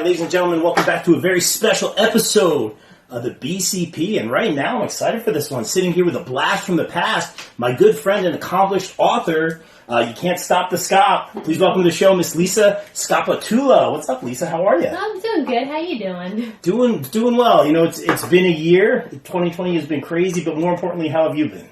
right, ladies and gentlemen, welcome back to a very special episode of the BCP. And right now, I'm excited for this one. Sitting here with a blast from the past, my good friend and accomplished author, you can't stop the Scop. Please welcome to the show, Miss Lisa Scoppettuolo. What's up, Lisa? How are you? I'm doing good. How you doing? Doing well. You know, it's been a year. 2020 has been crazy, but more importantly, how have you been?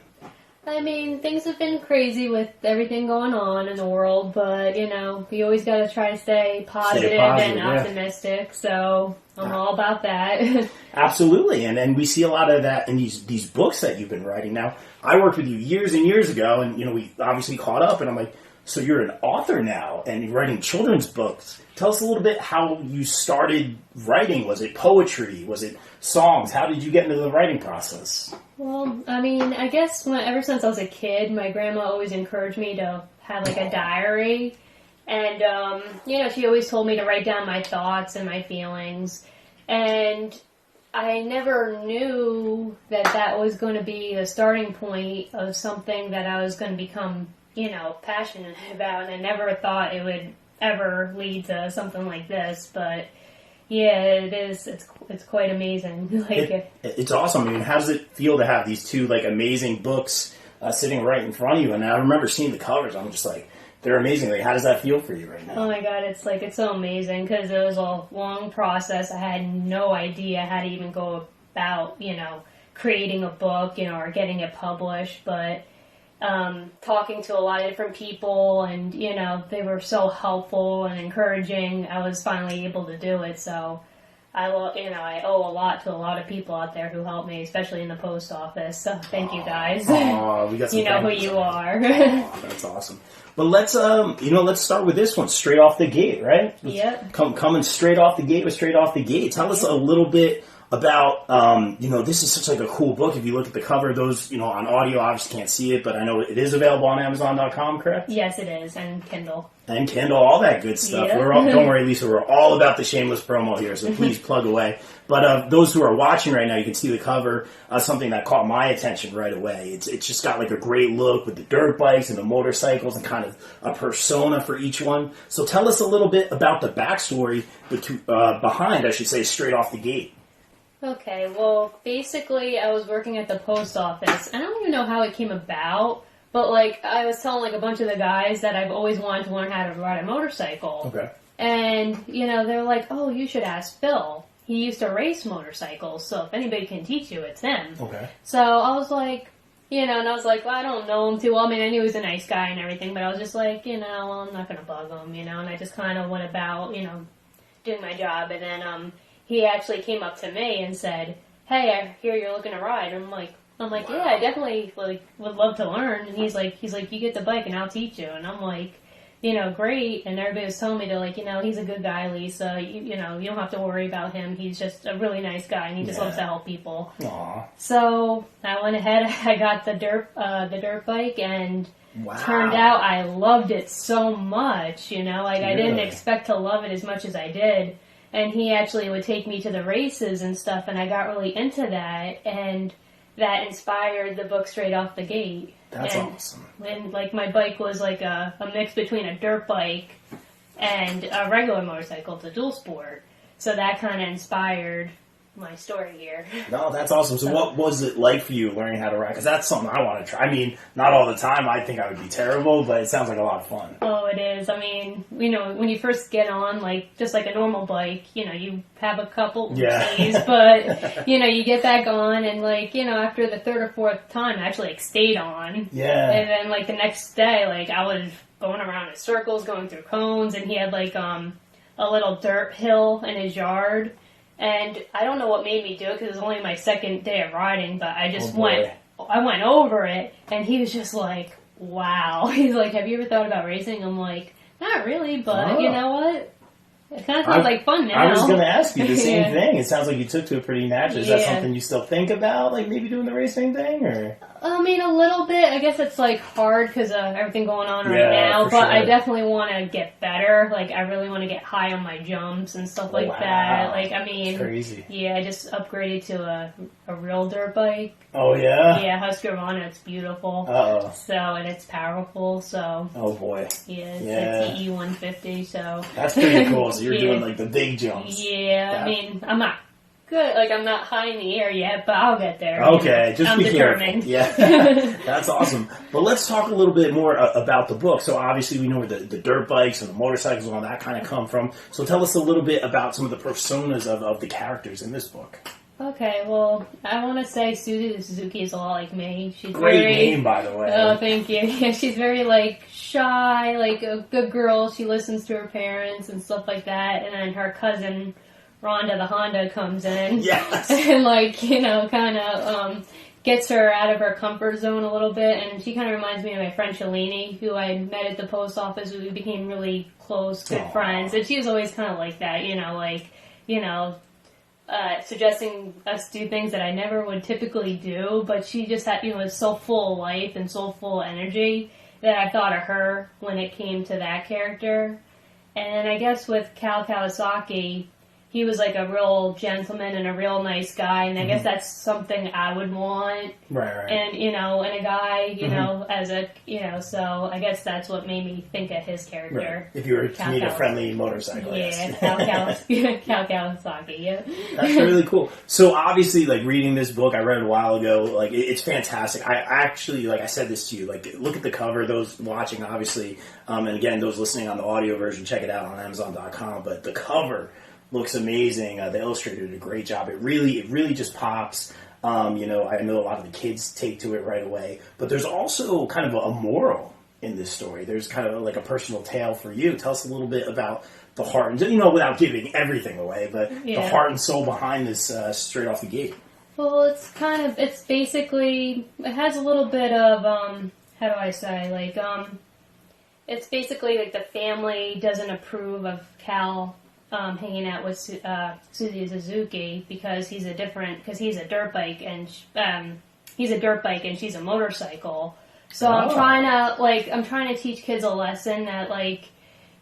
I mean, things have been crazy with everything going on in the world, but, you know, you always got to try to stay positive and optimistic, so I'm all about that. Absolutely, and we see a lot of that in these books that you've been writing. Now, I worked with you years and years ago, and, you know, we obviously caught up, and I'm like, so you're an author now, and you're writing children's books. Tell us a little bit how you started writing. Was it poetry? Was it songs? How did you get into the writing process? Well, I mean, I guess ever since I was a kid, my grandma always encouraged me to have, like, a diary. And, you know, she always told me to write down my thoughts and my feelings. And I never knew that was going to be the starting point of something that I was going to become, you know, passionate about. And I never thought it would ever lead to something like this, but yeah, it is. It's quite amazing. It's awesome. I mean, how does it feel to have these two like amazing books sitting right in front of you? And I remember seeing the covers. I'm just like, they're amazing. Like, how does that feel for you right now? Oh my God, it's so amazing because it was a long process. I had no idea how to even go about, you know, creating a book, you know, or getting it published, but talking to a lot of different people, and, you know, they were so helpful and encouraging. I was finally able to do it, so I owe a lot to a lot of people out there who helped me, especially in the post office. So thank you guys. We got some you know who you are. That's awesome. But let's start with this one straight off the gate, right? Yep. Coming straight off the gate. Tell us a little bit about, you know, this is such like a cool book. If you look at the cover, those, you know, on audio obviously can't see it, but I know it is available on Amazon.com, correct? Yes, it is, and Kindle. And Kindle, all that good stuff. Yep. Don't worry, Lisa, we're all about the shameless promo here, so please plug away. But those who are watching right now, you can see the cover, something that caught my attention right away. It's just got like a great look with the dirt bikes and the motorcycles and kind of a persona for each one. So tell us a little bit about the backstory behind, I should say, straight off the gate. Okay, well, basically, I was working at the post office. I don't even know how it came about, but, like, I was telling, like, a bunch of the guys that I've always wanted to learn how to ride a motorcycle. Okay. And, you know, they're like, oh, you should ask Phil. He used to race motorcycles, so if anybody can teach you, it's him. Okay. So I was like, you know, and I was like, well, I don't know him too well. I mean, I knew he was a nice guy and everything, but I was just like, you know, well, I'm not going to bug him, you know, and I just kind of went about, you know, doing my job. And then, he actually came up to me and said, hey, I hear you're looking to ride. And I'm like, wow. Yeah, I definitely would love to learn. And he's like, you get the bike and I'll teach you. And I'm like, you know, great. And everybody was telling me to, like, you know, he's a good guy, Lisa. You know, you don't have to worry about him. He's just a really nice guy and he just loves to help people. Aww. So I went ahead, I got the dirt bike, and turned out I loved it so much, you know, like I didn't expect to love it as much as I did. And he actually would take me to the races and stuff, and I got really into that, and that inspired the book straight off the gate. That's awesome. And, like, my bike was like a mix between a dirt bike and a regular motorcycle. It's a dual sport. So that kind of inspired my story here. No, that's awesome. So what was it like for you learning how to ride? Because that's something I want to try. I mean, not all the time. I think I would be terrible, but it sounds like a lot of fun. Oh, it is. I mean, you know, when you first get on, like, just like a normal bike, you know, you have a couple days, but, you know, you get back on, and, like, you know, after the third or fourth time, I actually, like, stayed on. Yeah. And then, like, the next day, like, I was going around in circles, going through cones, and he had, like, a little dirt hill in his yard. And I don't know what made me do it because it was only my second day of riding, but I just went over it, and he was just like, wow. He's like, have you ever thought about racing? I'm like, not really, but you know what? It kind of sounds like fun now. I was going to ask you the same thing. It sounds like you took to it pretty naturally. Is that something you still think about, like maybe doing the racing thing? Or? I mean, a little bit. I guess it's like hard because of everything going on right now, but sure. I definitely want to get better. Like, I really want to get high on my jumps and stuff like that. Like, I mean, crazy. Yeah, I just upgraded to a real dirt bike. Oh, yeah? Yeah, Husqvarna. It's beautiful. Uh-oh. So, and it's powerful, so. Oh, boy. Yeah, it's the E150, so. That's pretty cool. So you're doing like the big jumps. Yeah, I mean, I'm not good. Like, I'm not high in the air yet, but I'll get there. Okay, just I'm be determined. careful. Yeah, that's awesome. But let's talk a little bit more about the book. So obviously we know where the dirt bikes and the motorcycles and all that kind of come from. So tell us a little bit about some of the personas of the characters in this book. Okay, well, I want to say Susie Suzuki is a lot like me. She's Great very, name, by the way. Oh, thank you. Yeah, she's very, like, shy, like a good girl. She listens to her parents and stuff like that. And then her cousin, Rhonda the Honda, comes in. Yes. And, like, you know, kind of gets her out of her comfort zone a little bit. And she kind of reminds me of my friend Shalini, who I met at the post office. We became really close, good friends. And she was always kind of like that, you know, like, you know, suggesting us do things that I never would typically do, but she just had, you know, was so full of life and so full of energy that I thought of her when it came to that character. And I guess with Cal Kawasaki, he was like a real gentleman and a real nice guy, and I guess that's something I would want. Right. And, you know, and a guy, you know, as a, you know, so I guess that's what made me think of his character. Right. If you were to meet a friendly motorcyclist. Yeah, Cal Kawasaki, yeah. That's really cool. So obviously, like, reading this book, I read it a while ago, like, it's fantastic. I actually, like, I said this to you, like, look at the cover, those watching, obviously, and again, those listening on the audio version, check it out on Amazon.com, but the cover looks amazing. The illustrator did a great job. It really just pops. You know, I know a lot of the kids take to it right away, but there's also kind of a moral in this story. There's kind of like a personal tale for you. Tell us a little bit about the heart, and, you know, without giving everything away, but the heart and soul behind this straight off the gate. Well, it's basically, it has a little bit of, how do I say, like, it's basically like the family doesn't approve of Cal hanging out with Susie Suzuki because he's a dirt bike and she's a motorcycle. So I'm trying to teach kids a lesson that, like,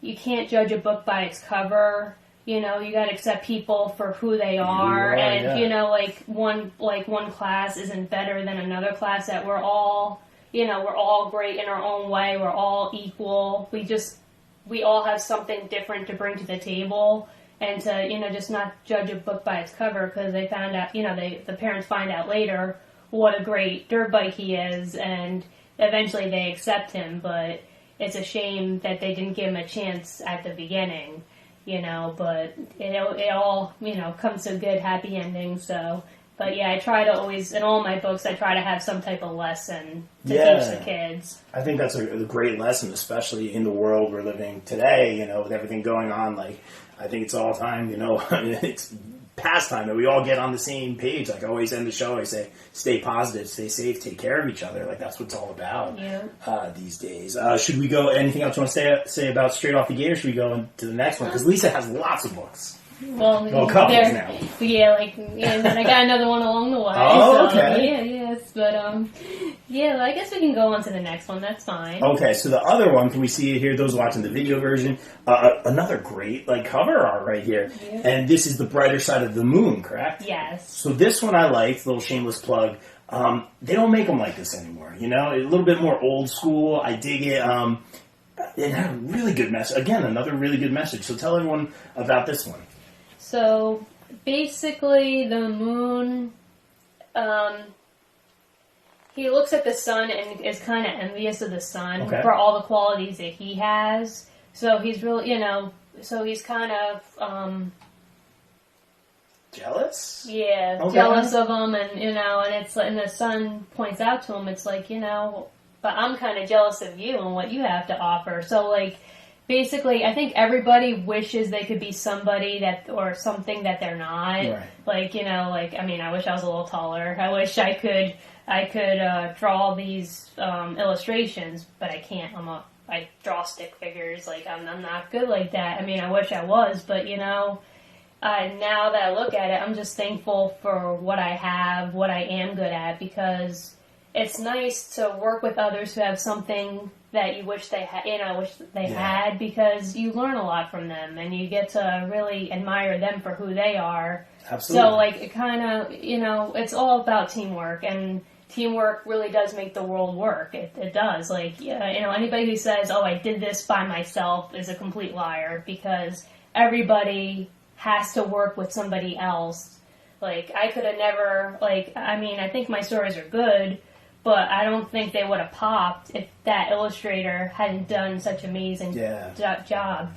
you can't judge a book by its cover. You know, you gotta accept people for who they are, you know, like one class isn't better than another class. That we're all great in our own way. We're all equal. We all have something different to bring to the table, and to, you know, just not judge a book by its cover, because they found out, you know, the parents find out later what a great dirt bike he is, and eventually they accept him, but it's a shame that they didn't give him a chance at the beginning, you know, but it all, you know, comes to a good, happy ending, so... But yeah, I try to always, in all my books, I try to have some type of lesson to teach the kids. I think that's a great lesson, especially in the world we're living today, you know, with everything going on. Like, I think it's all time, you know, it's past time that we all get on the same page. Like, I always end the show, I say, stay positive, stay safe, take care of each other. Like, that's what it's all about these days. Should we go, anything else you want to say about Straight Off the Gate, or should we go into the next one? Because Lisa has lots of books. Well, couples now. Yeah, and then I got another one along the way. Oh, so, okay. Yes, but yeah, I guess we can go on to the next one. That's fine. Okay, so the other one, can we see it here? Those watching the video version, another great cover art right here, and this is The Brighter Side of the Moon, correct? Yes. So this one I liked. Little shameless plug. They don't make them like this anymore. You know, a little bit more old school. I dig it. It had a really good message. Again, another really good message. So tell everyone about this one. So, basically, the moon, he looks at the sun and is kind of envious of the sun for all the qualities that he has. So he's really, you know, he's kind of, jealous? Yeah, jealous of him, and, you know, and the sun points out to him, it's like, you know, but I'm kind of jealous of you and what you have to offer. So, like, basically, I think everybody wishes they could be somebody or something that they're not. Right. Like, you know, like, I mean, I wish I was a little taller. I wish I could draw these illustrations, but I can't. I draw stick figures. Like, I'm not good like that. I mean, I wish I was, but, you know, now that I look at it, I'm just thankful for what I have, what I am good at, because it's nice to work with others who have something that you wish they had, had, because you learn a lot from them, and you get to really admire them for who they are. Absolutely. So, like, it kind of, you know, it's all about teamwork, and teamwork really does make the world work. It does. Like, you know, anybody who says, oh, I did this by myself is a complete liar, because everybody has to work with somebody else. Like, I could have never, like, I mean, I think my stories are good, but I don't think they would have popped if that illustrator hadn't done such an amazing job.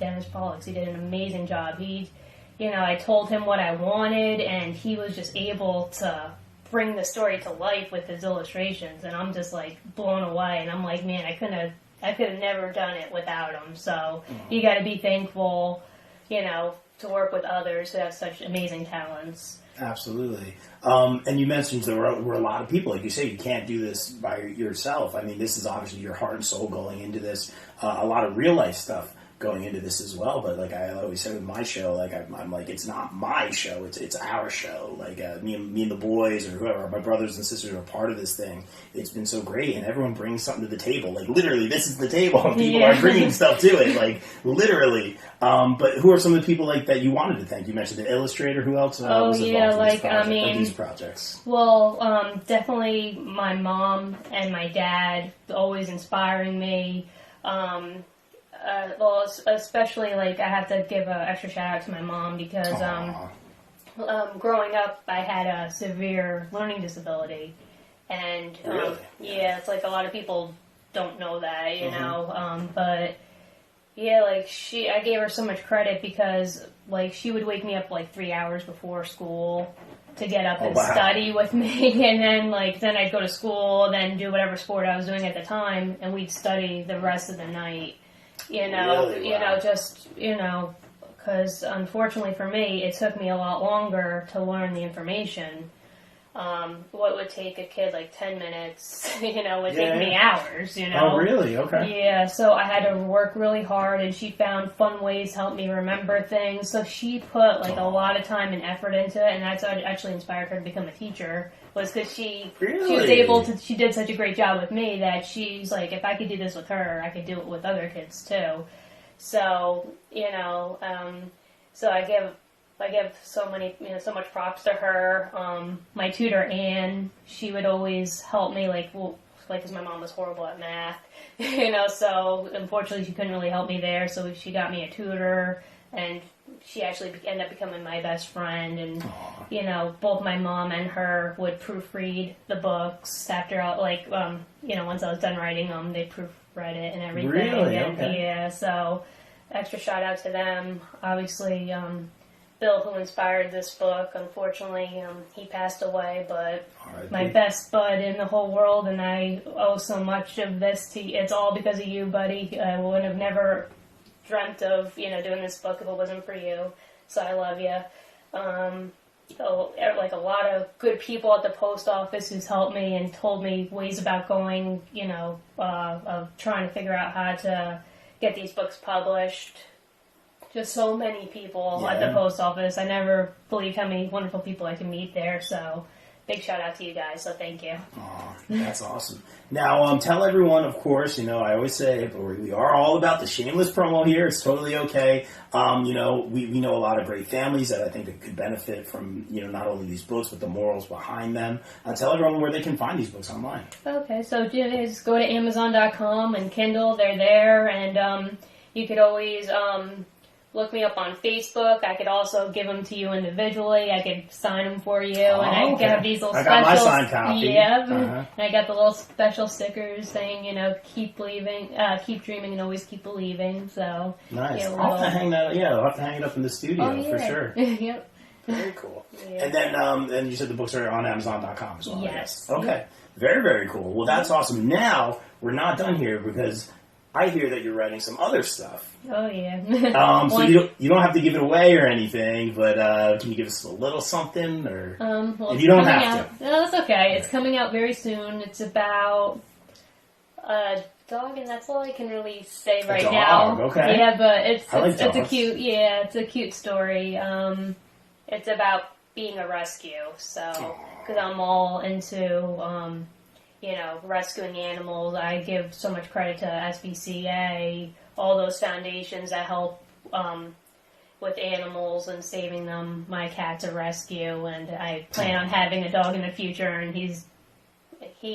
Dennis Pollux, he did an amazing job. I told him what I wanted, and he was just able to bring the story to life with his illustrations, and I'm just, like, blown away, and I'm like, man, I could have never done it without him, so you gotta be thankful, to work with others who have such amazing talents. Absolutely. And you mentioned there were a lot of people. Like you say, you can't do this by yourself. I mean, this is obviously your heart and soul going into this. A lot of real life stuff going into this as well. But like I always said with my show, like I'm like, it's not my show. It's our show. Like me and the boys or whoever, my brothers and sisters are part of this thing. It's been so great, and everyone brings something to the table. Like literally, this is the table, and people are bringing stuff to it. Like literally. But who are some of the people like that you wanted to thank? You mentioned the illustrator. Who else? Was involved in these projects. Well, definitely my mom and my dad, always inspiring me. Especially, like, I have to give an extra shout out to my mom because growing up, I had a severe learning disability. And, really? It's like a lot of people don't know that, you know. But, yeah, like, I gave her so much credit because, like, she would wake me up, like, 3 hours before school to get up and study with me. And then I'd go to school, then do whatever sport I was doing at the time, and we'd study the rest of the night. Because unfortunately for me, it took me a lot longer to learn the information. What would take a kid like 10 minutes, would take me hours, Oh, really? Okay. Yeah, so I had to work really hard, and she found fun ways to help me remember things. So she put like a lot of time and effort into it, and that's what actually inspired her to become a teacher. Was because she was able to. She did such a great job with me that she's like, if I could do this with her, I could do it with other kids too. So so I give so much props to her. My tutor Anne, she would always help me, because my mom was horrible at math, So unfortunately, she couldn't really help me there. So she got me a tutor, and she actually ended up becoming my best friend. And both my mom and her would proofread the books after once I was done writing them, they proofread it and everything. Really? And, okay. Yeah. So extra shout out to them. Obviously, Bill, who inspired this book, unfortunately, he passed away, but my best bud in the whole world, and I owe so much of this to you. It's all because of you, buddy. I would have never dreamt of, doing this book if it wasn't for you, so I love you. A lot of good people at the post office who's helped me and told me ways about going, of trying to figure out how to get these books published. Just so many people at the post office. I never believed how many wonderful people I can meet there. So, big shout out to you guys. So, thank you. Oh, that's awesome. Now, tell everyone, of course, I always say, we are all about the shameless promo here. It's totally okay. We know a lot of great families that I think that could benefit from, not only these books, but the morals behind them. Tell everyone where they can find these books online. Okay, so just go to Amazon.com and Kindle. They're there. And you could always look me up on Facebook. I could also give them to you individually. I could sign them for you, and I have these little special. I got my signed copy. Yeah, and I got the little special stickers saying, keep believing, keep dreaming, and always keep believing. So nice. I'll have to hang that. Yeah, I'll have to hang it up in the studio for sure. Yep. Very cool. Yeah. And then, you said the books are on Amazon.com as well. Yes. Okay. Yep. Very, very cool. Well, that's awesome. Now we're not done here because I hear that you're writing some other stuff. Oh, yeah. So you don't have to give it away or anything, but can you give us a little something? Or if you don't have to. No, that's okay. It's coming out very soon. It's about a dog, and that's all I can really say right now. Okay. Yeah, but it's a cute story. It's about being a rescue, so because I'm all into rescuing animals. I give so much credit to SPCA, all those foundations that help with animals and saving them. My cat's a rescue, and I plan on having a dog in the future, and he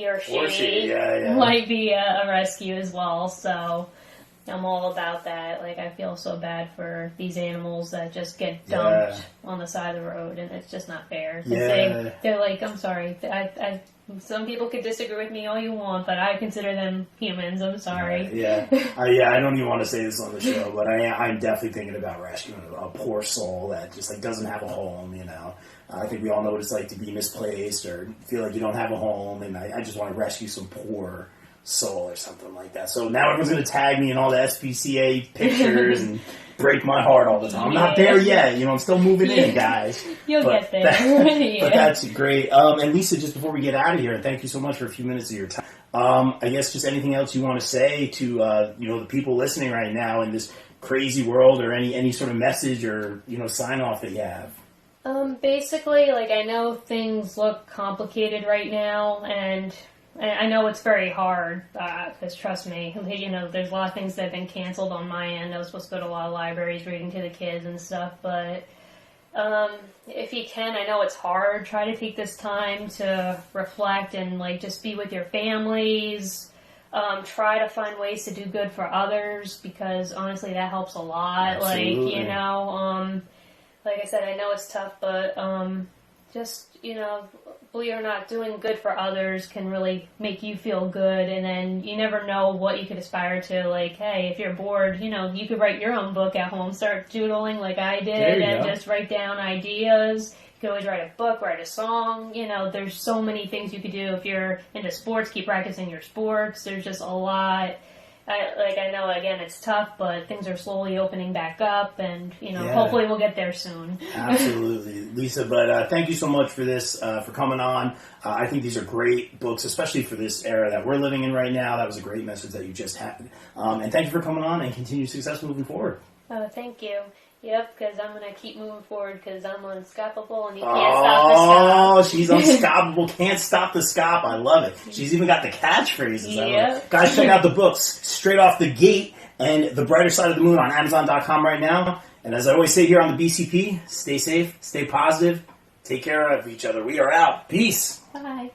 or she might be a rescue as well. So, I'm all about that. Like, I feel so bad for these animals that just get dumped on the side of the road, and it's just not fair. They're like, I'm sorry, some people could disagree with me all you want, but I consider them humans. I'm sorry. Yeah. I don't even want to say this on the show, but I'm definitely thinking about rescuing a poor soul that just like doesn't have a home. I think we all know what it's like to be misplaced or feel like you don't have a home, and I just want to rescue some poor soul or something like that. So now everyone's going to tag me in all the SPCA pictures and break my heart all the time. I'm not there yet. I'm still moving in, guys. You'll get there. But that's great. And Lisa, just before we get out of here, and thank you so much for a few minutes of your time. I guess just anything else you want to say to the people listening right now in this crazy world, or any sort of message or sign off that you have. Basically, like, I know things look complicated right now, and I know it's very hard, because trust me, there's a lot of things that have been canceled on my end. I was supposed to go to a lot of libraries reading to the kids and stuff, but if you can, I know it's hard, try to take this time to reflect and, like, just be with your families. Try to find ways to do good for others, because honestly that helps a lot. Absolutely. Like I said, I know it's tough, but just, believe it or not, doing good for others can really make you feel good, and then you never know what you could aspire to. Like, hey, if you're bored, you could write your own book at home, start doodling like I did, and just write down ideas. You could always write a book, write a song. There's so many things you could do. If you're into sports, keep practicing your sports. There's just a lot. I know, again, it's tough, but things are slowly opening back up, and, hopefully we'll get there soon. Absolutely. Lisa, but thank you so much for this, for coming on. I think these are great books, especially for this era that we're living in right now. That was a great message that you just had. And thank you for coming on, and continued success moving forward. Thank you. Yep, because I'm going to keep moving forward, because I'm unstoppable, and you can't stop the scop. Oh, she's unstoppable. Can't stop the scop. I love it. She's even got the catchphrases. Yep. Guys, check out the books Straight Off the Gate and The Brighter Side of the Moon on Amazon.com right now. And as I always say here on the BCP, stay safe, stay positive, take care of each other. We are out. Peace. Bye.